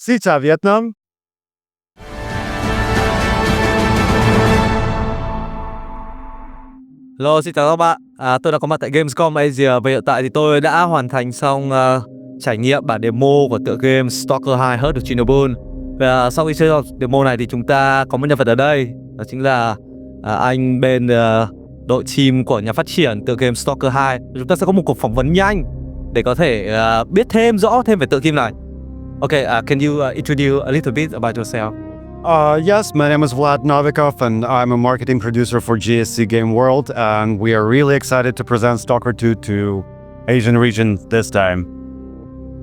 Xin chào Việt Nam. Hello, xin chào các bạn. Tôi đã có mặt tại Gamescom Asia và hiện tại thì tôi đã hoàn thành xong trải nghiệm bản demo của tựa game STALKER 2 Heart of Chornobyl. Và sau khi chơi demo này thì chúng ta có một nhân vật ở đây, đó chính là anh bên đội team của nhà phát triển tựa game STALKER 2. Chúng ta sẽ có một cuộc phỏng vấn nhanh để có thể biết rõ thêm về tựa game này. Okay, can you introduce a little bit about yourself? Yes, my name is Vlad Novikov, and I'm a marketing producer for GSC Game World, and we are really excited to present Stalker 2 to Asian region this time.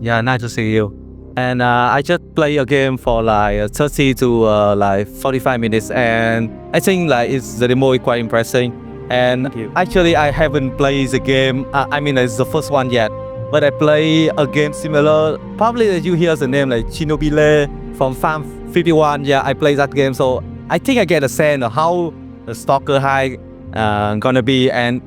Yeah, nice to see you. And I just play a game for like 30 to like 45 minutes, and I think like the demo is quite impressive. And actually, I haven't played the game. I mean, it's the first one yet, but I play a game similar. Probably you hear the name like Chornobyl from Tham 51. Yeah, I played that game, so I think I get a sense of how the STALKER 2 gonna be. And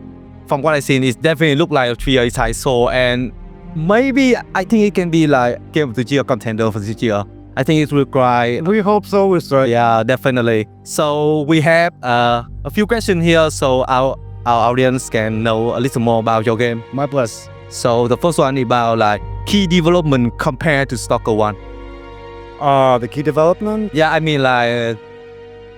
from what I've seen, it definitely look like a 3A title, and maybe I think it can be like Game of the Year contender for this year. I think it will cry. We hope so, right? Yeah, definitely. So we have a few questions here, so our audience can know a little more about your game. My bless. So the first one is about like key development compared to STALKER 1. The key development? Yeah, I mean like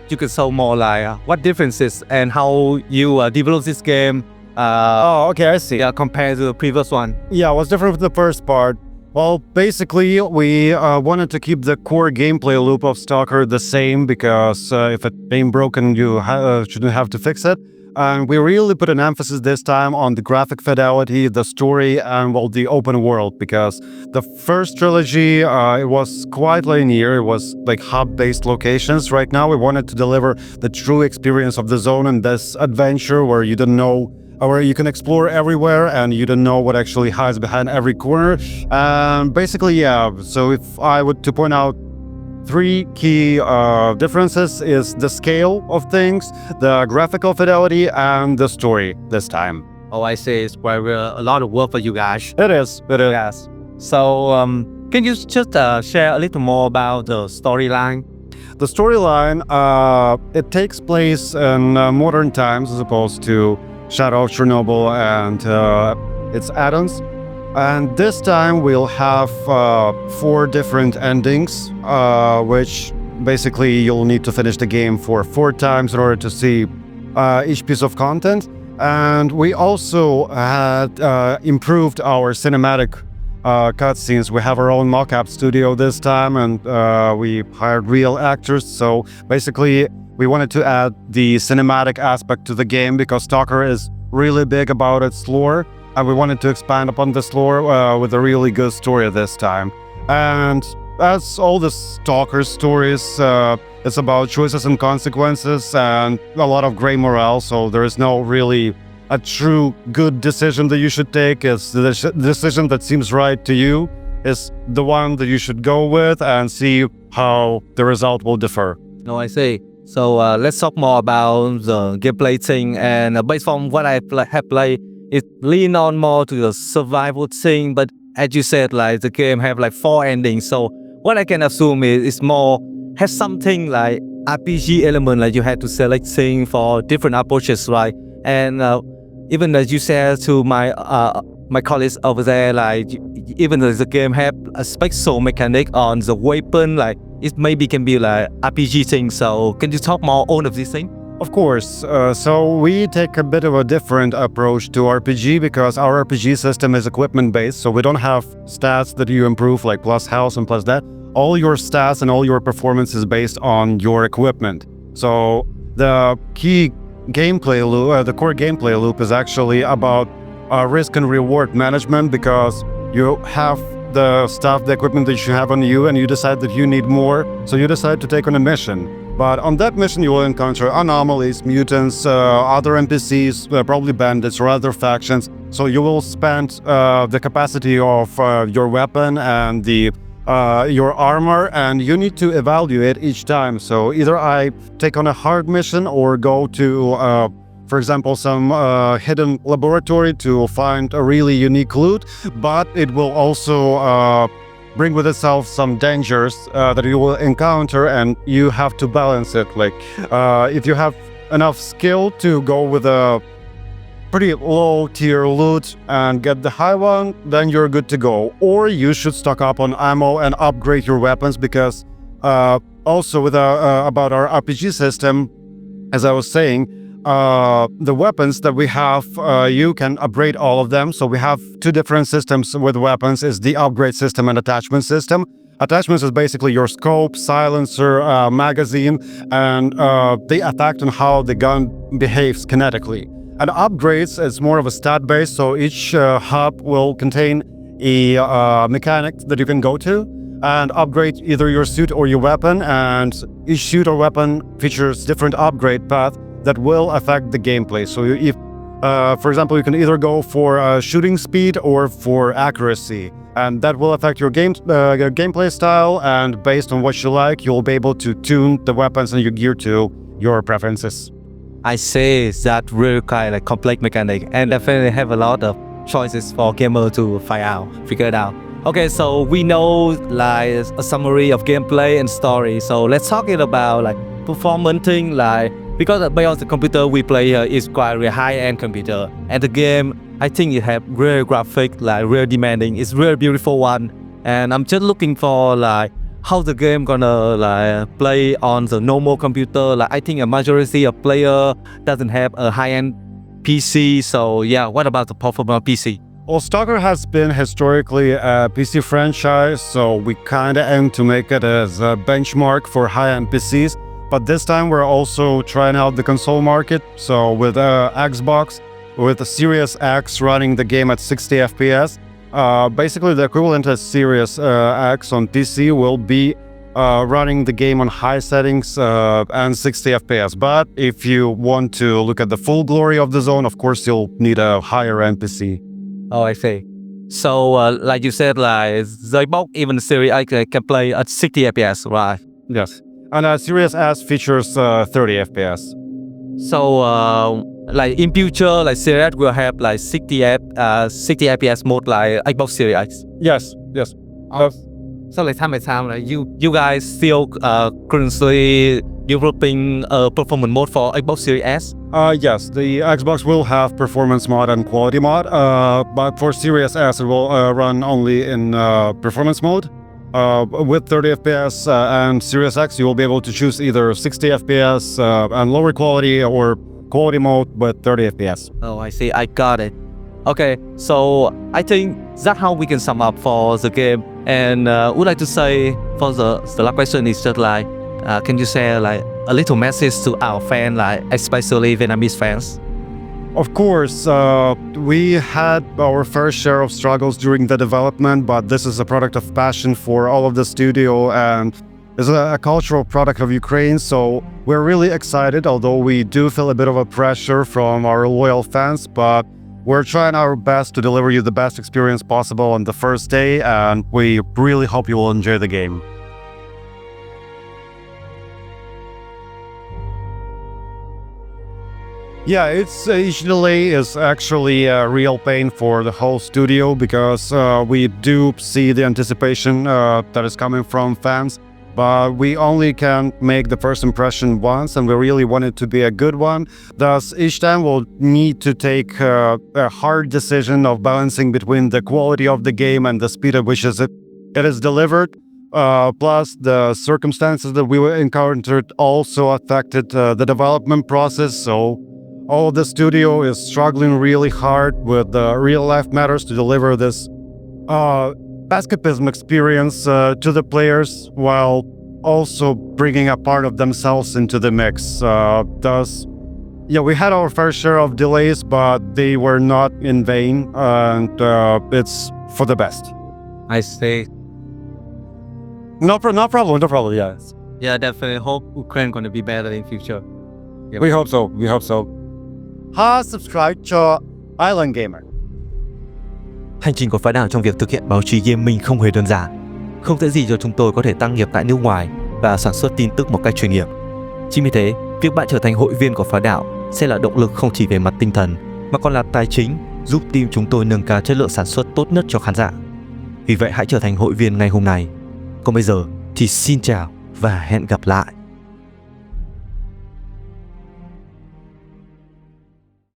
you could show more like what differences and how you develop this game. Okay, I see. Yeah, compared to the previous one. Yeah, what's different with the first part? Well, basically, we wanted to keep the core gameplay loop of Stalker the same, because if it's being broken, you shouldn't have to fix it. And we really put an emphasis this time on the graphic fidelity, the story, and well, the open world, because the first trilogy, it was quite linear. It was like hub-based locations. Right now, we wanted to deliver the true experience of the zone and this adventure where you don't know, where you can explore everywhere and you don't know what actually hides behind every corner. Basically, yeah, so if I were to point out three key differences, is the scale of things, the graphical fidelity, and the story this time. Oh, I see. It's quite a lot of work for you guys. It is. Yes. So, can you just share a little more about the storyline? The storyline, it takes place in modern times as opposed to Shadow of Chernobyl and its add-ons. And this time we'll have 4 different endings, which basically you'll need to finish the game for 4 times in order to see each piece of content. And we also had improved our cinematic cutscenes. We have our own mock-up studio this time, and we hired real actors. So basically we wanted to add the cinematic aspect to the game, because Stalker is really big about its lore. And we wanted to expand upon this lore with a really good story this time. And as all the Stalker stories, it's about choices and consequences and a lot of gray morale. So there is no really a true good decision that you should take. It's the decision that seems right to you is the one that you should go with, and see how the result will differ. No, I see. So let's talk more about the gameplay thing. And based on what I have played, it lean on more to the survival thing, but as you said, like the game have like 4 endings. So what I can assume is it's more has something like RPG element, like you had to select things for different approaches, right? And even as you said to my colleagues over there, like even though the game have a special mechanic on the weapon, like it maybe can be like RPG thing. So can you talk more on of these things? Of course. So we take a bit of a different approach to RPG, because our RPG system is equipment based. So we don't have stats that you improve, like plus health and plus that. All your stats and all your performance is based on your equipment. So the key gameplay loop, the core gameplay loop, is actually about risk and reward management, because you have the stuff, the equipment that you have on you, and you decide that you need more. So you decide to take on a mission. But on that mission, you will encounter anomalies, mutants, other NPCs, probably bandits or other factions. So you will spend the capacity of your weapon and your armor, and you need to evaluate each time. So either I take on a hard mission or go to, for example, some hidden laboratory to find a really unique loot, but it will also bring with itself some dangers that you will encounter, and you have to balance it. Like, if you have enough skill to go with a pretty low tier loot and get the high one, then you're good to go. Or you should stock up on ammo and upgrade your weapons, because also with about our RPG system, as I was saying, the weapons that we have, you can upgrade all of them. So we have two different systems with weapons: is the upgrade system and attachment system. Attachments is basically your scope, silencer, magazine, and they affect on how the gun behaves kinetically. And upgrades is more of a stat base, so each hub will contain a mechanic that you can go to and upgrade either your suit or your weapon, and each suit or weapon features different upgrade path that will affect the gameplay. So if, for example, you can either go for shooting speed or for accuracy, and that will affect your gameplay style, and based on what you like, you'll be able to tune the weapons and your gear to your preferences. I say that really kind of complex mechanic, and definitely have a lot of choices for gamer to figure it out. Okay, so we know like a summary of gameplay and story. So let's talk it about like performance thing, like because based on the computer we play here is quite a high-end computer, and the game I think it have real graphic, like real demanding. It's really beautiful one, and I'm just looking for like how the game gonna like play on the normal computer. Like I think a majority of player doesn't have a high-end PC. So yeah, what about the performance PC? Well, STALKER has been historically a PC franchise, so we kinda aim to make it as a benchmark for high-end PCs. But this time we're also trying out the console market. So with Xbox, with the Series X running the game at 60 FPS, basically the equivalent of Series X on PC will be running the game on high settings and 60 FPS. But if you want to look at the full glory of the zone, of course you'll need a higher end PC. Oh, I see. So like you said, like the Xbox, even the Series X can play at 60 FPS, right? Yes. And Series S features 30 FPS. So like in future, like Series X will have like 60 FPS mode like Xbox Series X. Yes, yes. So like time by time, like you guys still currently developing a performance mode for Xbox Series S? Yes, the Xbox will have performance mod and quality mod, but for Series S it will run only in performance mode. With 30 FPS and Series X, you will be able to choose either 60 FPS and lower quality, or quality mode with 30 FPS. Oh, I see. I got it. Okay, so I think that's how we can sum up for the game. And would like to say for the last question is just like, can you share like a little message to our fans, like especially Vietnamese fans? Of course, we had our fair share of struggles during the development, but this is a product of passion for all of the studio, and is a cultural product of Ukraine, so we're really excited, although we do feel a bit of a pressure from our loyal fans, but we're trying our best to deliver you the best experience possible on the first day, and we really hope you will enjoy the game. Yeah, each delay is actually a real pain for the whole studio, because we do see the anticipation that is coming from fans, but we only can make the first impression once, and we really want it to be a good one. Thus, each time we'll need to take a hard decision of balancing between the quality of the game and the speed at which it is delivered. Plus, the circumstances that we encountered also affected the development process, so all of the studio is struggling really hard with real-life matters to deliver this escapism experience to the players, while also bringing a part of themselves into the mix. Thus, yeah, we had our fair share of delays, but they were not in vain, and it's for the best. I see. No problem, yes. Yeah, definitely hope Ukraine gonna be better in future. Yeah, we hope so. Subscribe cho Island Gamer. Hành trình của Phá Đảo trong việc thực hiện báo chí gaming không hề đơn giản. Không dễ gì cho chúng tôi có thể tăng nghiệp tại nước ngoài và sản xuất tin tức một cách chuyên nghiệp. Chính vì thế, việc bạn trở thành hội viên của Phá Đảo sẽ là động lực không chỉ về mặt tinh thần, mà còn là tài chính giúp team chúng tôi nâng cao chất lượng sản xuất tốt nhất cho khán giả. Vì vậy hãy trở thành hội viên ngay hôm nay. Còn bây giờ thì xin chào và hẹn gặp lại.